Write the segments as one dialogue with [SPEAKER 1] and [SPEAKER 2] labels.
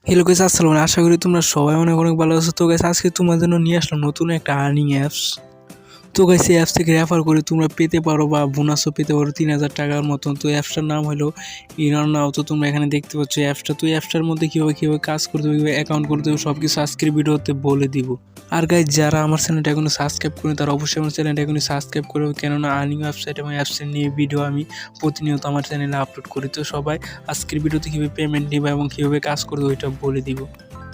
[SPEAKER 1] Hello guys, আসসালামু আলাইকুম। আশা করি তোমরা সবাই অনেক অনেক ভালো আছো। তো গাইস, আজকে তোমাদের জন্য নিয়ে আসলাম নতুন একটা আর্নিং অ্যাপস। তো গাইস, এই অ্যাপস থেকে রেফার করে তোমরা পেতে পারো বা বোনাসও পেতে পারো 3000 টাকার মতন। তো অ্যাপসটার নাম হলো ইরান নাও। তো তোমরা এখানে দেখতে পাচ্ছ অ্যাপসটা। তো এই অ্যাপসটার মধ্যে কীভাবে কাজ করতে হবে, কীভাবে অ্যাকাউন্ট করতে হবে, সব কিছু আজকের ভিডিওতে বলে দিব। আর গাইস, যারা আমার চ্যানেলটা এখনো সাবস্ক্রাইব করেন তারা অবশ্যই আমার চ্যানেলটা এখনই সাবস্ক্রাইব করবে, কেননা আর্নিং ওয়েবসাইট এবং অ্যাপসের নিয়ে ভিডিও আমি প্রতিনিয়ত আমার চ্যানেলে আপলোড করি। তো সবাই আজকের ভিডিওতে কীভাবে পেমেন্ট নেবে এবং কীভাবে কাজ করবে ওইটা বলে দিব।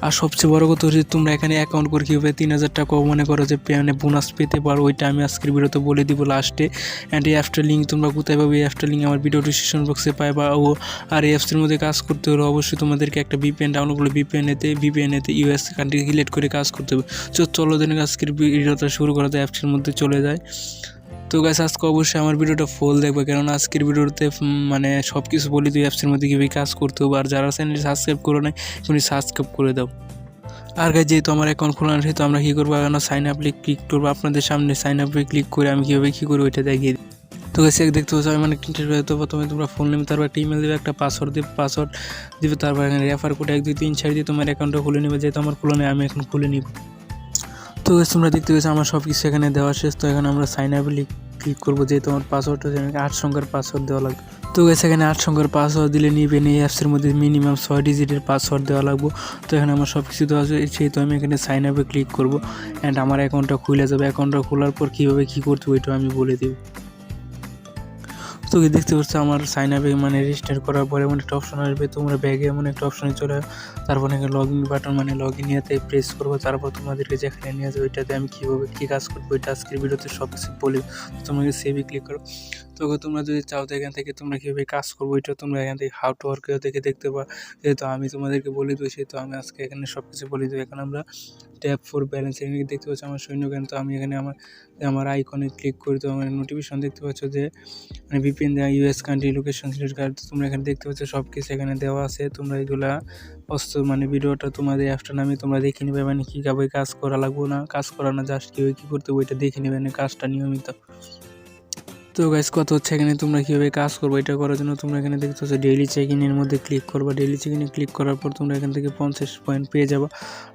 [SPEAKER 1] আর সবচেয়ে বড় কথা হচ্ছে তোমরা এখানে অ্যাকাউন্ট করে কীভাবে 3000 টাকা মনে করো যে বোনাস পেতে পারো, ওইটা আমি আজকের ভিডিওতে বলে দিব লাস্টে। অ্যান্ড এই অ্যাপটার লিঙ্ক তোমরা কোথায় পাবে, এই অ্যাপটার লিঙ্ক আমার ভিডিও ডিসক্রিপশন বক্সে পাবা। আর এই অ্যাপসের মধ্যে কাজ করতে হলে অবশ্যই তোমাদেরকে একটা ভিপিএন ডাউনলোড করে ভিপিএনেতে ইউএস কান্ট্রি সিলেক্ট করে কাজ করতে হবে। চলো দিন আজকের ভিডিওটা শুরু করা যায়, অ্যাপসের মধ্যে চলে যায়। তো গাইস, আজকে অবশ্যই আমার ভিডিওটা ফুল দেখবে, কেননা আজকের ভিডিওতে সব কিছু বলি দিই অ্যাপসের মধ্যে কীভাবে কাজ করতে হবে। আর যারা চ্যানেল সাবস্ক্রাইব করো না তুমি সাবস্ক্রাইব করে দাও। আর গাইস, যেহেতু আমার অ্যাকাউন্ট খোলা আছে, তো আমরা কী করবো, এখন সাইন আপে ক্লিক করবো। আপনাদের সামনে সাইন আপে ক্লিক করে আমি কীভাবে কী করি ওইটা দেখিয়ে দিই। তো গাইস, দেখতে পাচ্ছ আমি তো প্রথমে তোমরা ফোন নেবে, তারপর একটা ইমেল দেবে, একটা পাসওয়ার্ড দিবে, তারপর এখানে রেফার কোড 1 2 3 4 দিয়ে তোমার অ্যাকাউন্টটা খুলে নেবে। যেহেতু আমার খুলে নেই, আমি এখন খুলে নিব। তো গাইস, তোমরা দেখতে পাচ্ছ আমার সব কিছু এখানে দেওয়া শেষ। তো এখন আমরা সাইন আপে ক্লিক করবো। যেহেতু আমার পাসওয়ার্ডটা 8 সংখ্যার পাসওয়ার্ড দেওয়া লাগবে। তো গাইস, এখানে 8 সংখ্যার পাসওয়ার্ড দিলে নিবে এই অ্যাপসের মধ্যে মিনিমাম 6 ডিজিটের পাসওয়ার্ড দেওয়া লাগবে। তো এখানে আমার সব কিছু দেওয়া আছে, সেহেতু আমি এখানে সাইন আপে ক্লিক করবো অ্যান্ড আমার অ্যাকাউন্টটা খুলে যাবে। অ্যাকাউন্টটা খোলার পর কীভাবে কী করতে হবে ওইটা আমি বলে দেব। তো দেখতে পাচ্ছ আমার সাইন আপে রেজিস্টার করার পরে এমন একটা অপশন আসবে, তোমরা ব্যাগে এমন একটা অপশনে চলে তারপর এখানে log in button log in ইয়াতে প্রেস করবো। তারপর তোমাদেরকে যেখানে নিয়ে যাবে ওইটাতে আমি কীভাবে কী কাজ করবো ওইটা আজকের ভিডিওতে সব কিছু বলি। তোমাকে সেভে ক্লিক করো। তো তোমরা যদি চাও তো এখান থেকে তোমরা কীভাবে কাজ করবো ওইটা তোমরা এখান থেকে হাউ টু ওয়ার্ক দেখতে পাও। যেহেতু আমি তোমাদেরকে বলে দিই, সেহেতু আমি আজকে এখানে সব কিছু বলে দেবো। এখন আমরা ট্যাপ ফর ব্যালেন্স এখানে দেখতে পাচ্ছি আমার সৈন্যজ্ঞান। তো আমি এখানে আমার আইকনে ক্লিক করি। তো আমার নোটিফিকেশন দেখতে পাচ্ছ যে ভিপিএন দেওয়া US country location select card. তোমরা এখানে দেখতে পাচ্ছ সব কিছু এখানে দেওয়া আছে। তোমরা এগুলা ভিডিওটা তোমাদের অ্যাপটার নামে তোমরা দেখে নেবে, কীভাবে কাজ করা লাগবে না কাজ করা না, জাস্ট কীভাবে কী করতে হবে ওইটা দেখে নেবে কাজটা নিয়মিত। তো গাইস, কত হচ্ছে এখানে তোমরা কীভাবে কাজ করবো এটা করার জন্য তোমরা এখানে দেখতে পাচ্ছ ডেইলি চেক ইনের মধ্যে ক্লিক করবা। ডেইলি চেক ইনে ক্লিক করার পর তোমরা এখান থেকে 50 পয়েন্ট পেয়ে যাবো।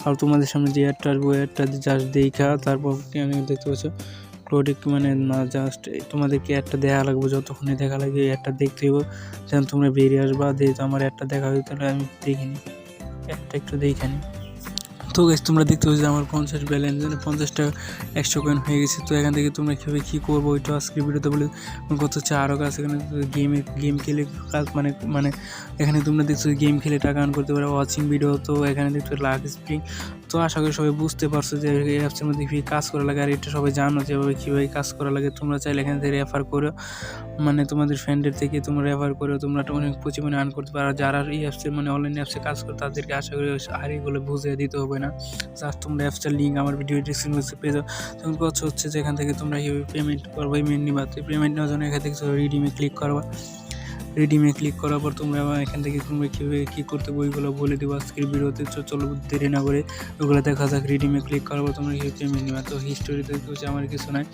[SPEAKER 1] আর তোমাদের সামনে যে অ্যাডটা আসবো অ্যাডটা জাস্ট দেখা, তারপর দেখতে পাচ্ছ ক্লোডিক না, জাস্ট তোমাদেরকে অ্যাডটা দেখা লাগবে। যতক্ষণই দেখা লাগে অ্যাডটা দেখতে হইব, যেন তোমরা বেরিয়ে আসবা। যেহেতু আমার অ্যাডটা দেখা হয়ে তাহলে আমি দেখিনি, অ্যাডটা একটু দেখে নিই। তো গাইস, তোমরা দেখতে পাচ্ছ আমার 50 ব্যালেন্স 50 টাকা 100 কয়েন হয়ে গেছে। তো এখান থেকে তোমরা কীভাবে কী করবো ওইটা আজকের ভিডিওতে বলে কত হচ্ছে আরও কাজ। এখানে গেম খেলে কাজ এখানে তোমরা দেখছো গেম খেলে টাকা আর্ন করতে পারো, ওয়াচিং ভিডিও। তো এখানে দেখছো লাক স্প্রিং। তো আশা করি সবাই বুঝতে পারছো যে এই অ্যাপসের মধ্যে কী কাজ করা লাগে, আর এটা সবাই জানো যেভাবে কীভাবে কাজ করা লাগে। তোমরা চাইলে এখান থেকে রেফার করো, তোমাদের ফ্রেন্ডের থেকে তোমরা রেফার করে তোমরা অনেক পরিমাণে আর্ন করতে পারো। আর যারা এই অ্যাপসের অনলাইন অ্যাপসে কাজ করে তাদেরকে আশা করি আর এগুলো বুঝিয়ে দিতে হবে না। জাস্ট তোমরা অ্যাপসটার লিঙ্ক আমার ভিডিও ডিসক্রিপশন বক্সে পেয়ে যাও। তখন কথা হচ্ছে যে এখান থেকে তোমরা কীভাবে পেমেন্ট করবো, পেমেন্ট নিবা। তো পেমেন্ট নেওয়ার জন্য এখান থেকে রিডিমে ক্লিক করবা। রিডিমে ক্লিক করার পর তোমরা এখান থেকে তোমরা কীভাবে কী করতে ওইগুলো বলে দেবো আজকের ভিডিওতে। চলো দেরি না করে ওগুলো দেখা যাক। রিডিমে ক্লিক করার পর তোমরা কীভাবে পেমেন্ট নিবা। তো হিস্টোরিতে দেখতে আমার কিছু নাই।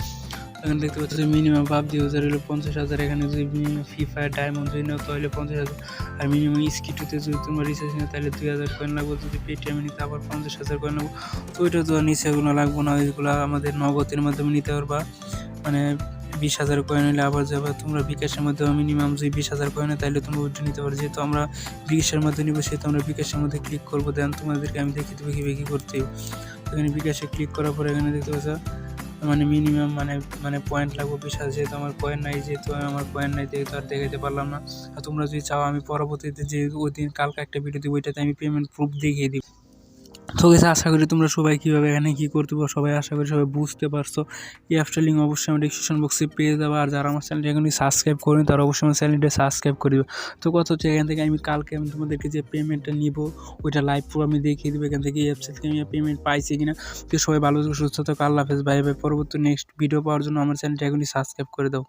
[SPEAKER 1] এখানে দেখতে পাচ্ছ যে মিনিমাম পাবজি ইউজার হলো 50,000। এখানে যদি ফ্রি ফায়ার ডায়মন্ড যদি নাও তাহলে 50,000। আর মিনিমাম স্কিটুতে যদি তোমরা রিচার্জ নাও তাহলে 2000 কয়েন লাগবে। যদি পেটিএমে নিতে আবার 50,000 কয়েন লাগবে। তো ওইটা তো নিচে এগুলো লাগবে না, ওইগুলো আমাদের নগদের মাধ্যমে নিতে পারবা। 20,000 কয়েন হলে আবার যাবে। তোমরা বিকাশের মাধ্যমে মিনিমাম যদি 20,000 কয়েন হয় তাহলে তোমরা উইথড্র নিতে পারো। যেহেতু আমরা বিকাশের মধ্যে নিবো সেহেতু আমরা বিকাশের মধ্যে ক্লিক করবো। দেন তোমাদেরকে আমি দেখিয়ে দেবো কীভাবে কী করতে হবে। এখানে বিকাশে ক্লিক করার পর এখানে দেখতে পাচ্ছ মিনিমাম পয়েন্ট লাগবে 20,000। যেহেতু আমার পয়েন্ট নাই যেহেতু আর দেখাতে পারলাম না। আর তোমরা যদি চাও আমি পরবর্তীতে যে ওই দিন কালকে একটা ভিডিও দিব ওইটাতে আমি পেমেন্ট প্রুফ দেখিয়ে দিই। তো গেছে, আশা করি তোমরা সবাই কীভাবে এখানে কী করতে পারো সবাই আশা করি সবাই বুঝতে পারছো। এই অ্যাপসটার লিঙ্ক অবশ্যই আমি ডিসক্রিপশন বক্সে পেয়ে যাবো। আর যারা আমার চ্যানেলটা এখনই সাবস্ক্রাইব করেন তারা অবশ্যই আমার চ্যানেলটা সাবস্ক্রাইব করবে। তো কথা হচ্ছে এখান থেকে কালকে আমি তোমাদেরকে যে পেমেন্টটা নিব ওইটা লাইভ পুরো আমি দেখিয়ে দেবো এখান থেকে এই অ্যাপস থেকে আমি পেমেন্ট পাইছি কিনা। তো সবাই ভালো সুস্থ থাকো। আল্লাহ হাফেজ, বাই বাই। পরবর্তী নেক্সট ভিডিও পাওয়ার জন্য আমার চ্যানেলটা এখনই সাবস্ক্রাইব করে দাও।